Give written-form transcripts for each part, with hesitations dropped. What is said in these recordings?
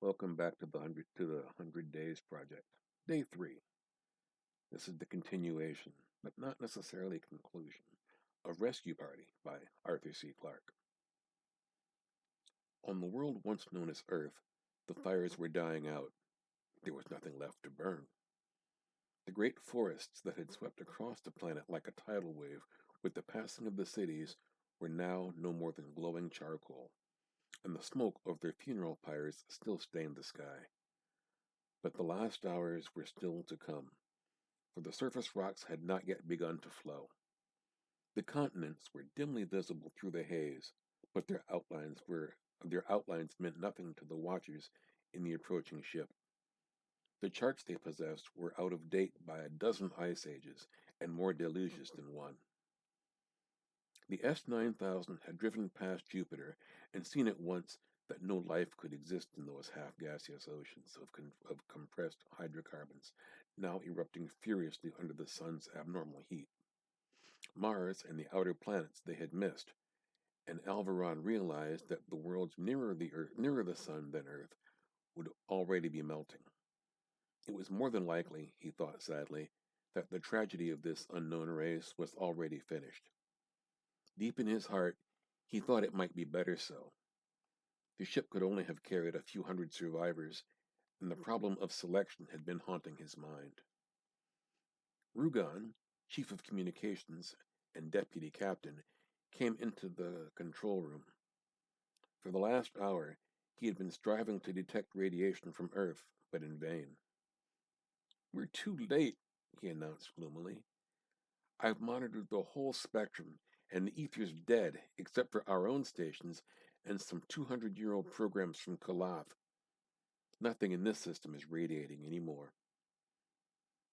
Welcome back to the 100 Days Project. Day 3. This is the continuation, but not necessarily conclusion, of Rescue Party by Arthur C. Clarke. On the world once known as Earth, the fires were dying out. There was nothing left to burn. The great forests that had swept across the planet like a tidal wave with the passing of the cities were now no more than glowing charcoal, and the smoke of their funeral pyres still stained the sky. But the last hours were still to come, for the surface rocks had not yet begun to flow. The continents were dimly visible through the haze, but their outlines meant nothing to the watchers in the approaching ship. The charts they possessed were out of date by a dozen ice ages, and more deluges than one. The S-9000 had driven past Jupiter and seen at once that no life could exist in those half-gaseous oceans of compressed hydrocarbons, now erupting furiously under the sun's abnormal heat. Mars and the outer planets they had missed, and Alvaron realized that the worlds nearer the sun than Earth, would already be melting. It was more than likely, he thought sadly, that the tragedy of this unknown race was already finished. Deep in his heart, he thought it might be better so. The ship could only have carried a few hundred survivors, and the problem of selection had been haunting his mind. Rugon, chief of communications and deputy captain, came into the control room. For the last hour, he had been striving to detect radiation from Earth, but in vain. "We're too late," he announced gloomily. "I've monitored the whole spectrum, and the ether's dead, except for our own stations and some 200-year-old programs from Clarke. Nothing in this system is radiating anymore."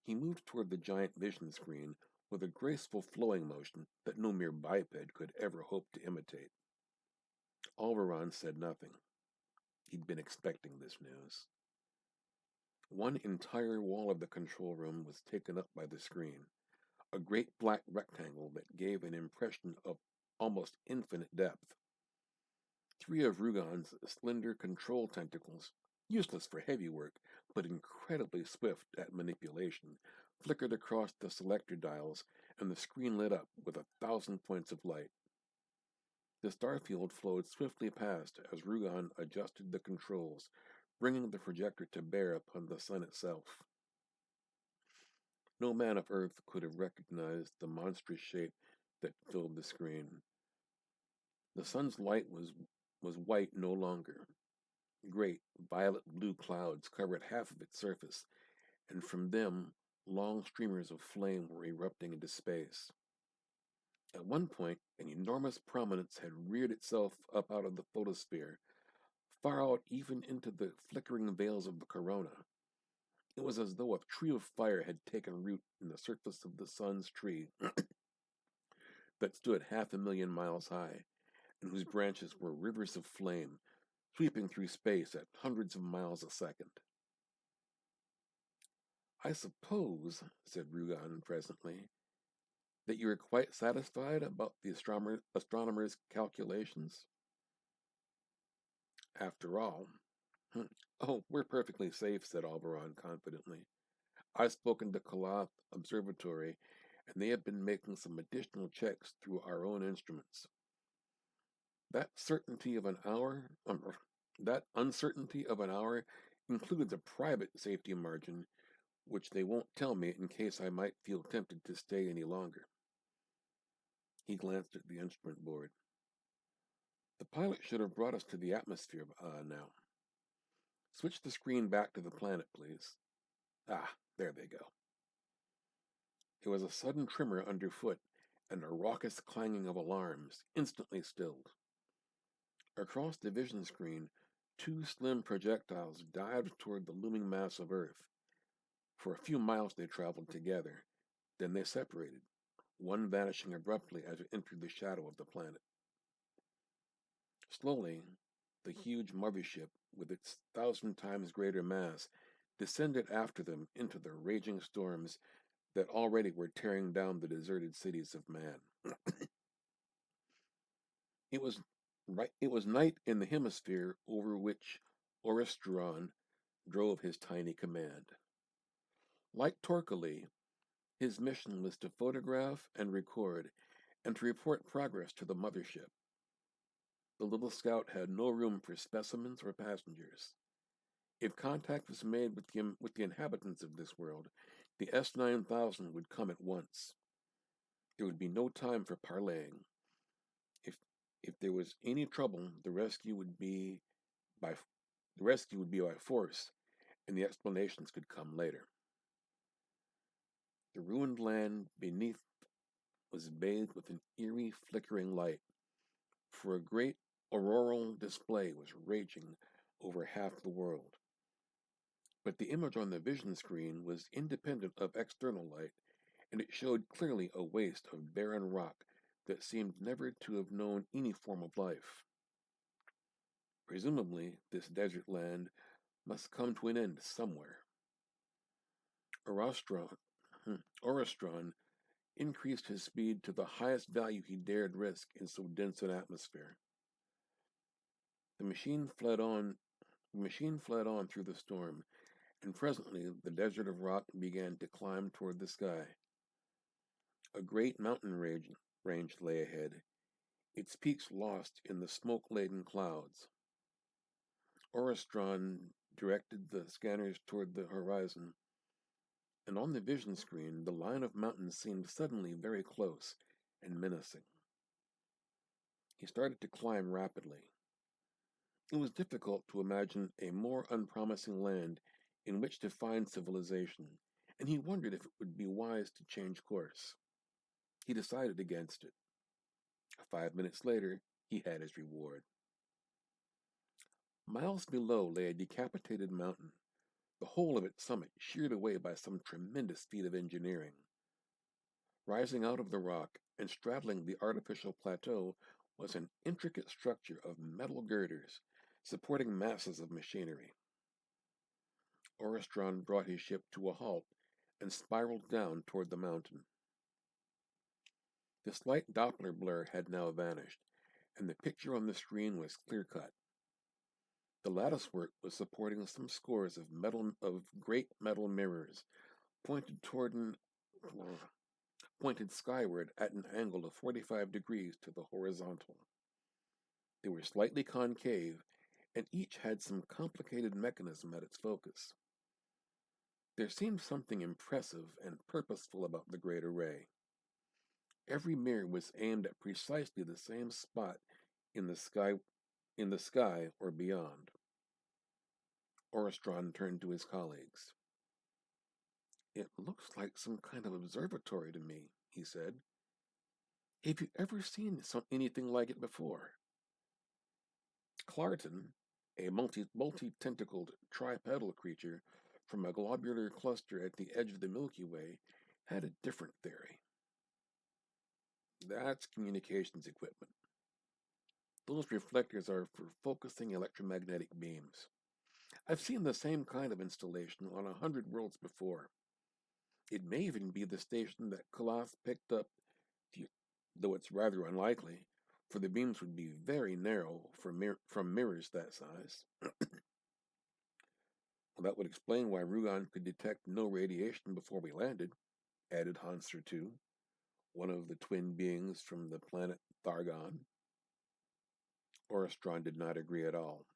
He moved toward the giant vision screen with a graceful flowing motion that no mere biped could ever hope to imitate. Alvaron said nothing. He'd been expecting this news. One entire wall of the control room was taken up by the screen, a great black rectangle that gave an impression of almost infinite depth. Three of Rugon's slender control tentacles, useless for heavy work, but incredibly swift at manipulation, flickered across the selector dials, and the screen lit up with 1,000 points of light. The starfield flowed swiftly past as Rugon adjusted the controls, bringing the projector to bear upon the sun itself. No man of Earth could have recognized the monstrous shape that filled the screen. The sun's light was white no longer. Great violet-blue clouds covered half of its surface, and from them long streamers of flame were erupting into space. At one point, an enormous prominence had reared itself up out of the photosphere, far out even into the flickering veils of the corona. It was as though a tree of fire had taken root in the surface of the sun's tree that stood 500,000 miles high, and whose branches were rivers of flame, sweeping through space at hundreds of miles a second. "I suppose," said Rugon presently, "that you are quite satisfied about the astronomer's calculations?" "After all—" "Oh, we're perfectly safe," said Alvaron confidently. "I've spoken to Clarke Observatory, and they have been making some additional checks through our own instruments. That certainty of an hour, that uncertainty of an hour includes a private safety margin, which they won't tell me in case I might feel tempted to stay any longer." He glanced at the instrument board. "The pilot should have brought us to the atmosphere now. Switch the screen back to the planet, please. Ah, there they go." There was a sudden tremor underfoot, and a raucous clanging of alarms, instantly stilled. Across the vision screen, two slim projectiles dived toward the looming mass of Earth. For a few miles they traveled together, then they separated, one vanishing abruptly as it entered the shadow of the planet. Slowly, the huge mothership, with its 1,000 times greater mass, descended after them into the raging storms that already were tearing down the deserted cities of man. It was night in the hemisphere over which Orestron drove his tiny command. Like Torquely, his mission was to photograph and record and to report progress to the mothership. The little scout had no room for specimens or passengers. If contact was made with the inhabitants of this world, the S-9000 would come at once. There would be no time for parleying. If if there was any trouble, by the rescue would be by force, and the explanations could come later. The ruined land beneath was bathed with an eerie, flickering light, for a great auroral display was raging over half the world. But the image on the vision screen was independent of external light, and it showed clearly a waste of barren rock that seemed never to have known any form of life. Presumably, this desert land must come to an end somewhere. Orostron, Orestron increased his speed to the highest value he dared risk in so dense an atmosphere. The machine fled on through the storm, and presently the desert of rock began to climb toward the sky. A great mountain range lay ahead, its peaks lost in the smoke-laden clouds. Orestron directed the scanners toward the horizon, and on the vision screen the line of mountains seemed suddenly very close and menacing. He started to climb rapidly. It was difficult to imagine a more unpromising land in which to find civilization, and he wondered if it would be wise to change course. He decided against it. 5 minutes later, he had his reward. Miles below lay a decapitated mountain, the whole of its summit sheared away by some tremendous feat of engineering. Rising out of the rock and straddling the artificial plateau was an intricate structure of metal girders supporting masses of machinery. Orestron brought his ship to a halt and spiraled down toward the mountain. The slight Doppler blur had now vanished, and the picture on the screen was clear-cut. The latticework was supporting some scores of great metal mirrors, pointed pointed skyward at an angle of 45 degrees to the horizontal. They were slightly concave, and each had some complicated mechanism at its focus. There seemed something impressive and purposeful about the great array. Every mirror was aimed at precisely the same spot in the sky or beyond. Orestron turned to his colleagues. "It looks like some kind of observatory to me," he said. "Have you ever seen anything like it before?" Clarton, a multi-tentacled tripedal creature from a globular cluster at the edge of the Milky Way, had a different theory. "That's communications equipment. Those reflectors are for focusing electromagnetic beams. I've seen the same kind of installation on 100 worlds before. It may even be the station that Clarke picked up, though it's rather unlikely, for the beams would be very narrow from mirrors that size." "Well, that would explain why Rugon could detect no radiation before we landed," added Hanser II, one of the twin beings from the planet Thargon. Orestron did not agree at all.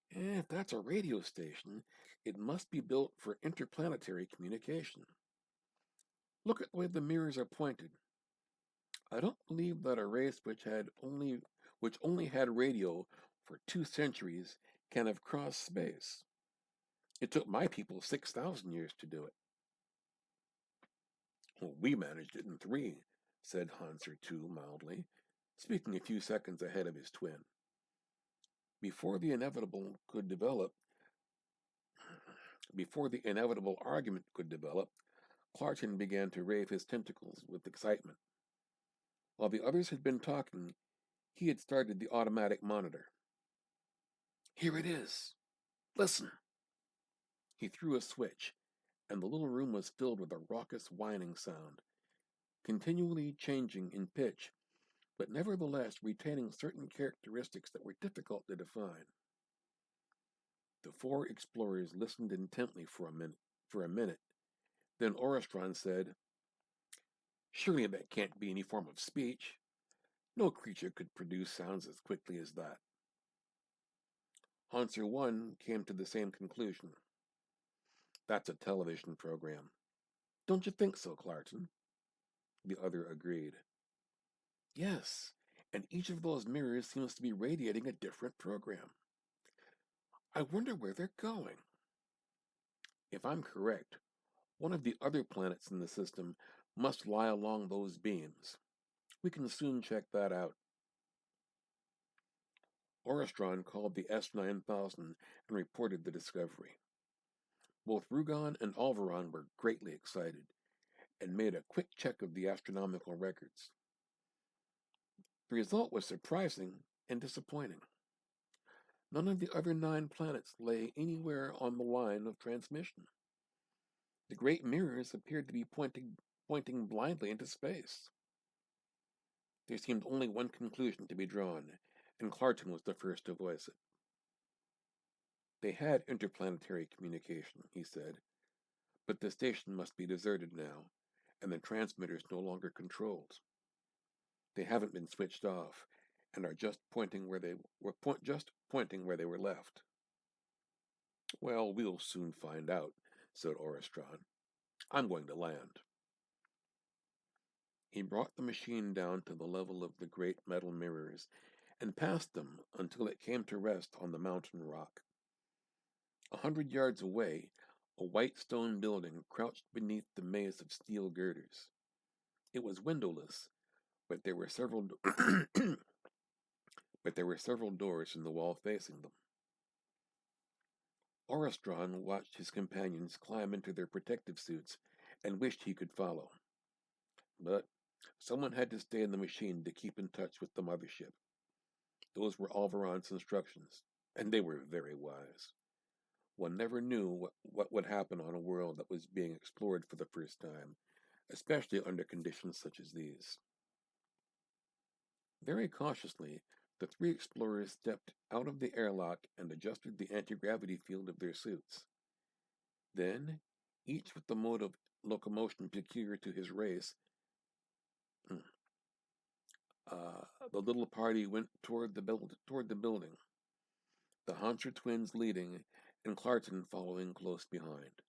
"If that's a radio station, it must be built for interplanetary communication. Look at the way the mirrors are pointed. I don't believe that a race which only had radio for 2 centuries can have crossed space. It took my people 6,000 years to do it." "Well, we managed it in 3, said Hanser II mildly, speaking a few seconds ahead of his twin. Before the inevitable argument could develop, Clarton began to wave his tentacles with excitement. While the others had been talking, he had started the automatic monitor. "Here it is. Listen." He threw a switch, and the little room was filled with a raucous whining sound, continually changing in pitch, but nevertheless retaining certain characteristics that were difficult to define. The four explorers listened intently For a minute, then Oristron said, "Surely that can't be any form of speech. No creature could produce sounds as quickly as that." Hansel 1 came to the same conclusion. "That's a television program." "Don't you think so, Clarkson?" The other agreed. "Yes, and each of those mirrors seems to be radiating a different program. I wonder where they're going." "If I'm correct, one of the other planets in the system must lie along those beams. We can soon check that out." Oristron called the S-9000 and reported the discovery. Both Rugon and Alvaron were greatly excited and made a quick check of the astronomical records. The result was surprising and disappointing. None of the other 9 planets lay anywhere on the line of transmission. The great mirrors appeared to be pointing blindly into space. There seemed only one conclusion to be drawn, and Clarkson was the first to voice it. "They had interplanetary communication," he said, "but the station must be deserted now, and the transmitters no longer controlled. They haven't been switched off, and are just pointing where they were left." "Well, we'll soon find out," said Oristron. "I'm going to land." He brought the machine down to the level of the great metal mirrors and passed them until it came to rest on the mountain rock. 100 yards away, a white stone building crouched beneath the maze of steel girders. It was windowless, but there were several doors in the wall facing them. Oristron watched his companions climb into their protective suits and wished he could follow. But someone had to stay in the machine to keep in touch with the mothership. Those were Alvaron's instructions, and they were very wise. One never knew what would happen on a world that was being explored for the first time, especially under conditions such as these. Very cautiously, the 3 explorers stepped out of the airlock and adjusted the anti-gravity field of their suits. Then, each with the mode of locomotion peculiar to his race, the little party went toward the building, the Hanser twins leading and Clarkson following close behind.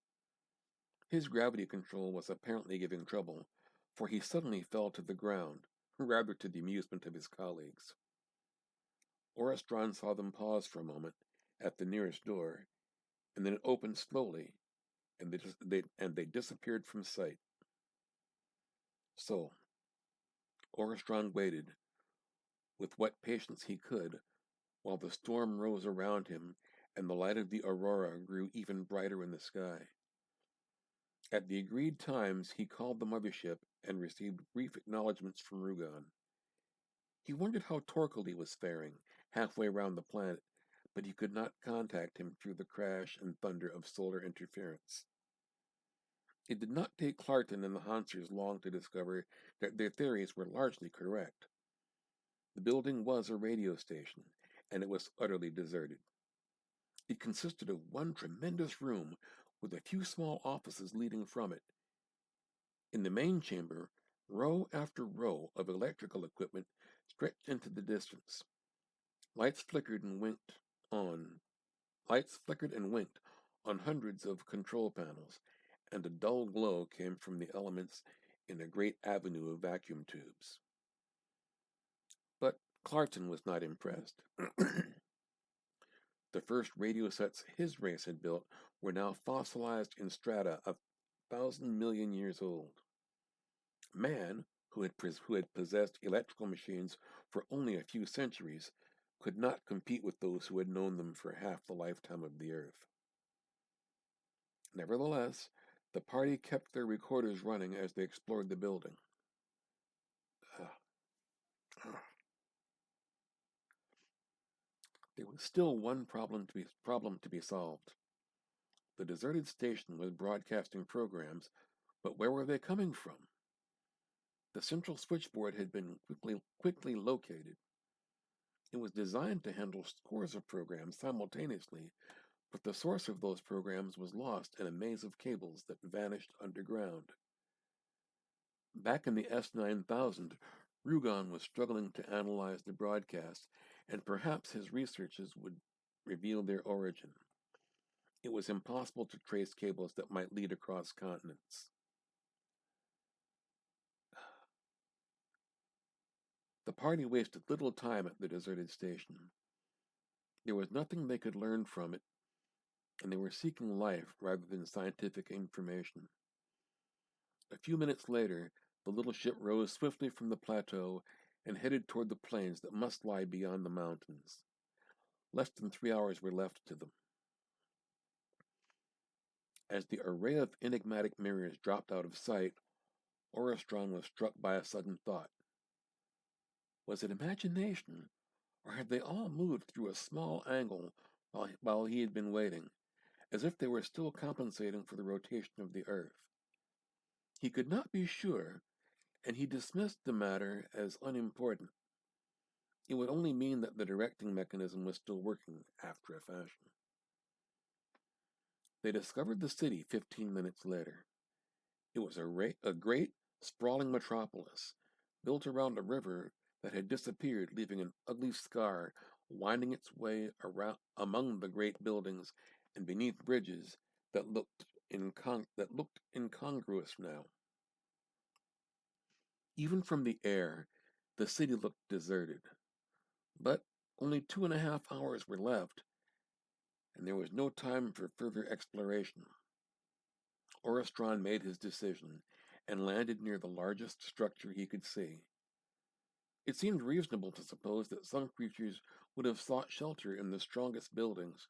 His gravity control was apparently giving trouble, for he suddenly fell to the ground, rather to the amusement of his colleagues. Oristron saw them pause for a moment at the nearest door, and then it opened slowly, and they disappeared from sight. So, Oristron waited, with what patience he could, while the storm rose around him and the light of the aurora grew even brighter in the sky. At the agreed times, he called the mothership and received brief acknowledgments from Rugon. He wondered how Torquely was faring, halfway around the planet, but he could not contact him through the crash and thunder of solar interference. It did not take Clarkson and the Hansers long to discover that their theories were largely correct. The building was a radio station, and it was utterly deserted. It consisted of one tremendous room with a few small offices leading from it. In the main chamber, row after row of electrical equipment stretched into the distance. Lights flickered and winked on hundreds of control panels, and a dull glow came from the elements in a great avenue of vacuum tubes. But Clarkson was not impressed. The first radio sets his race had built were now fossilized in strata 1,000 million years old. Man, who had possessed electrical machines for only a few centuries, could not compete with those who had known them for half the lifetime of the Earth. Nevertheless, the party kept their recorders running as they explored the building. There was still one problem to be solved. The deserted station was broadcasting programs, but where were they coming from? The central switchboard had been quickly located. It was designed to handle scores of programs simultaneously, but the source of those programs was lost in a maze of cables that vanished underground. Back in the S9000, Rugon was struggling to analyze the broadcast, and perhaps his researches would reveal their origin. It was impossible to trace cables that might lead across continents. The party wasted little time at the deserted station. There was nothing they could learn from it, and they were seeking life rather than scientific information. A few minutes later, the little ship rose swiftly from the plateau and headed toward the plains that must lie beyond the mountains. Less than 3 hours were left to them. As the array of enigmatic mirrors dropped out of sight, Oristron was struck by a sudden thought. Was it imagination, or had they all moved through a small angle while he had been waiting, as if they were still compensating for the rotation of the earth? He could not be sure, and he dismissed the matter as unimportant. It would only mean that the directing mechanism was still working after a fashion. They discovered the city 15 minutes later. It was a great, sprawling metropolis, built around a river that had disappeared, leaving an ugly scar winding its way around among the great buildings and beneath bridges that looked incongruous now. Even from the air, the city looked deserted. But only 2.5 hours were left, and there was no time for further exploration. Oristron made his decision and landed near the largest structure he could see. It seemed reasonable to suppose that some creatures would have sought shelter in the strongest buildings,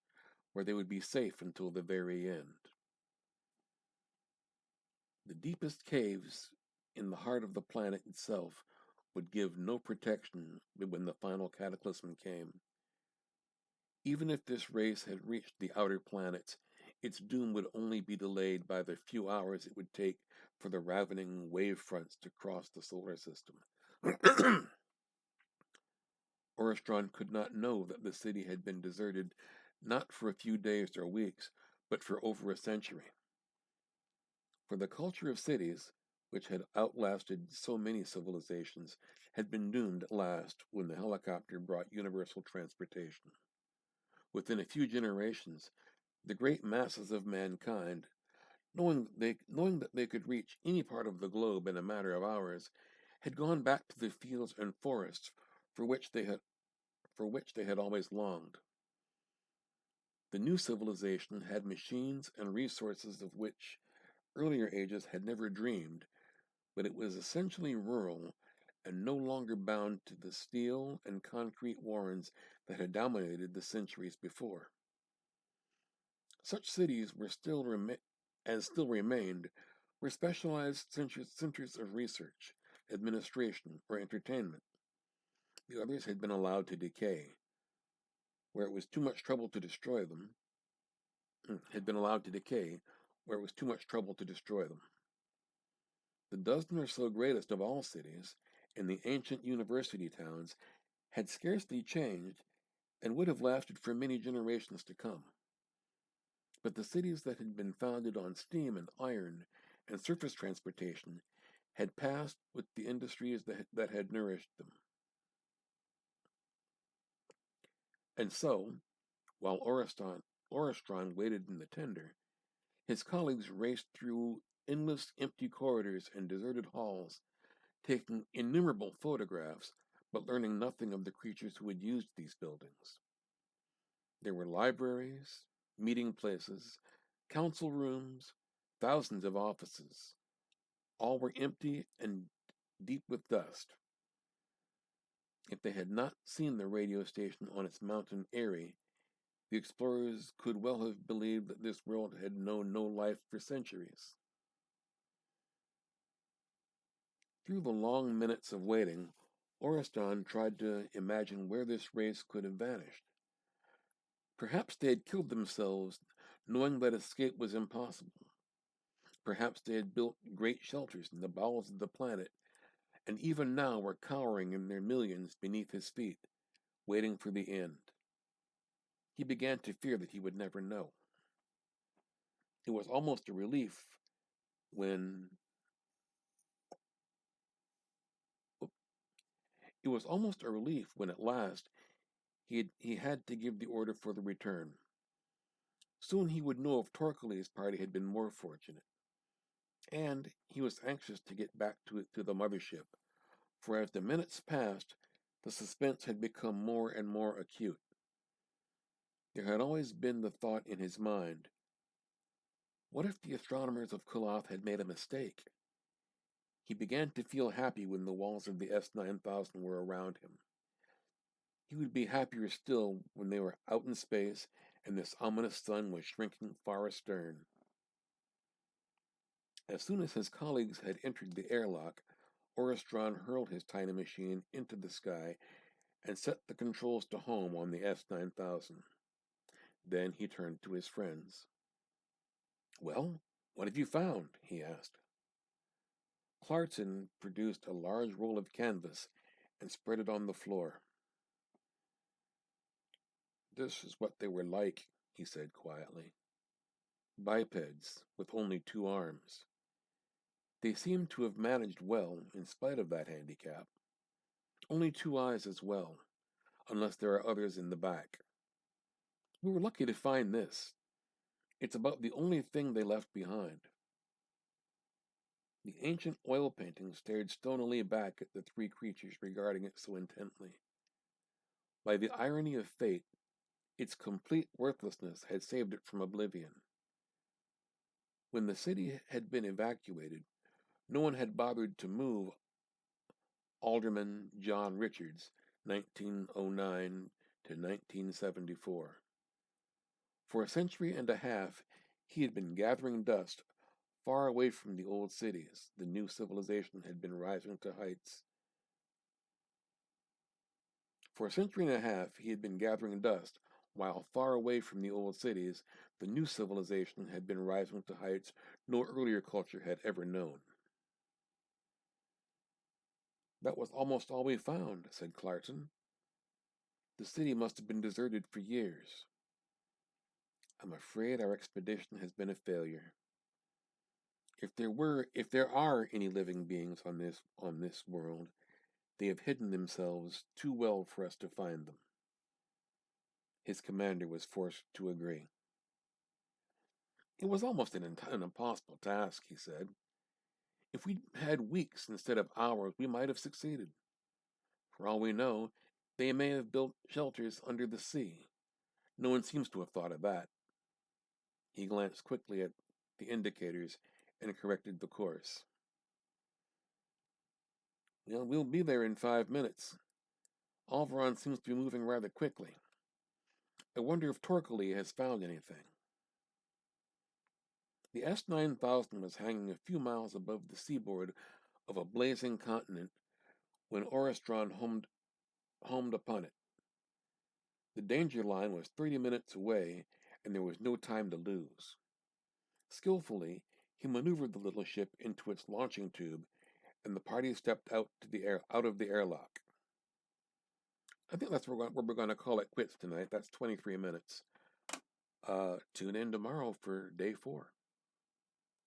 where they would be safe until the very end. The deepest caves in the heart of the planet itself would give no protection when the final cataclysm came. Even if this race had reached the outer planets, its doom would only be delayed by the few hours it would take for the ravening wave fronts to cross the solar system. Oristron could not know that the city had been deserted not for a few days or weeks, but for over a century. For the culture of cities, which had outlasted so many civilizations, had been doomed at last when the helicopter brought universal transportation. Within a few generations, the great masses of mankind, knowing that they could reach any part of the globe in a matter of hours, had gone back to the fields and forests for which they had always longed. The new civilization had machines and resources of which earlier ages had never dreamed, but it was essentially rural and no longer bound to the steel and concrete warrens that had dominated the centuries before. Such cities still remained, were specialized centers of research, administration, or entertainment. The others had been allowed to decay, where it was too much trouble to destroy them, had been allowed to decay, where it was too much trouble to destroy them. The dozen or so greatest of all cities, in the ancient university towns, had scarcely changed and would have lasted for many generations to come. But the cities that had been founded on steam and iron and surface transportation had passed with the industries that had nourished them. And so, while Oristron waited in the tender, his colleagues raced through endless empty corridors and deserted halls, taking innumerable photographs, but learning nothing of the creatures who had used these buildings. There were libraries, meeting places, council rooms, thousands of offices. All were empty and deep with dust. If they had not seen the radio station on its mountain eyrie, the explorers could well have believed that this world had known no life for centuries. Through the long minutes of waiting, Oristron tried to imagine where this race could have vanished. Perhaps they had killed themselves, knowing that escape was impossible. Perhaps they had built great shelters in the bowels of the planet, and even now were cowering in their millions beneath his feet, waiting for the end. he began to fear that he would never know. It was almost a relief when it was almost a relief when at last he had to give the order for the return. Soon he would know if Torquele's party had been more fortunate, and he was anxious to get back to the mothership, for as the minutes passed, the suspense had become more and more acute. There had always been the thought in his mind, what if the astronomers of Kuloth had made a mistake? He began to feel happy when the walls of the S-9000 were around him. He would be happier still when they were out in space and this ominous sun was shrinking far astern. As soon as his colleagues had entered the airlock, Oristron hurled his tiny machine into the sky and set the controls to home on the S-9000. Then he turned to his friends. "Well, what have you found?" he asked. Clarkson produced a large roll of canvas and spread it on the floor. "This is what they were like," he said quietly. "Bipeds, with only 2 arms. They seem to have managed well in spite of that handicap. Only 2 eyes as well, unless there are others in the back. We were lucky to find this. It's about the only thing they left behind." The ancient oil painting stared stonily back at the 3 creatures regarding it so intently. By the irony of fate, its complete worthlessness had saved it from oblivion. When the city had been evacuated, no one had bothered to move Alderman John Richards, 1909 to 1974. For a century and a half, he had been gathering dust far away from the old cities. The new civilization had been rising to heights. For a century and a half, he had been gathering dust, while far away from the old cities, the new civilization had been rising to heights no earlier culture had ever known. "That was almost all we found," said Clarkson. "The city must have been deserted for years. I'm afraid our expedition has been a failure. If there are any living beings on this world, they have hidden themselves too well for us to find them." His commander was forced to agree. "It was almost an impossible task," he said. "If we'd had weeks instead of hours, we might have succeeded. For all we know, they may have built shelters under the sea. No one seems to have thought of that." He glanced quickly at the indicators and corrected the course. "Well, we'll be there in 5 minutes. Alvaron seems to be moving rather quickly. I wonder if Torquele has found anything." The S-9000 was hanging a few miles above the seaboard of a blazing continent when Oristron homed upon it. The danger line was 30 minutes away, and there was no time to lose. Skillfully, he maneuvered the little ship into its launching tube, and the party stepped out of the airlock. I think that's where we're going to call it quits tonight. That's 23 minutes. Tune in tomorrow for day 4.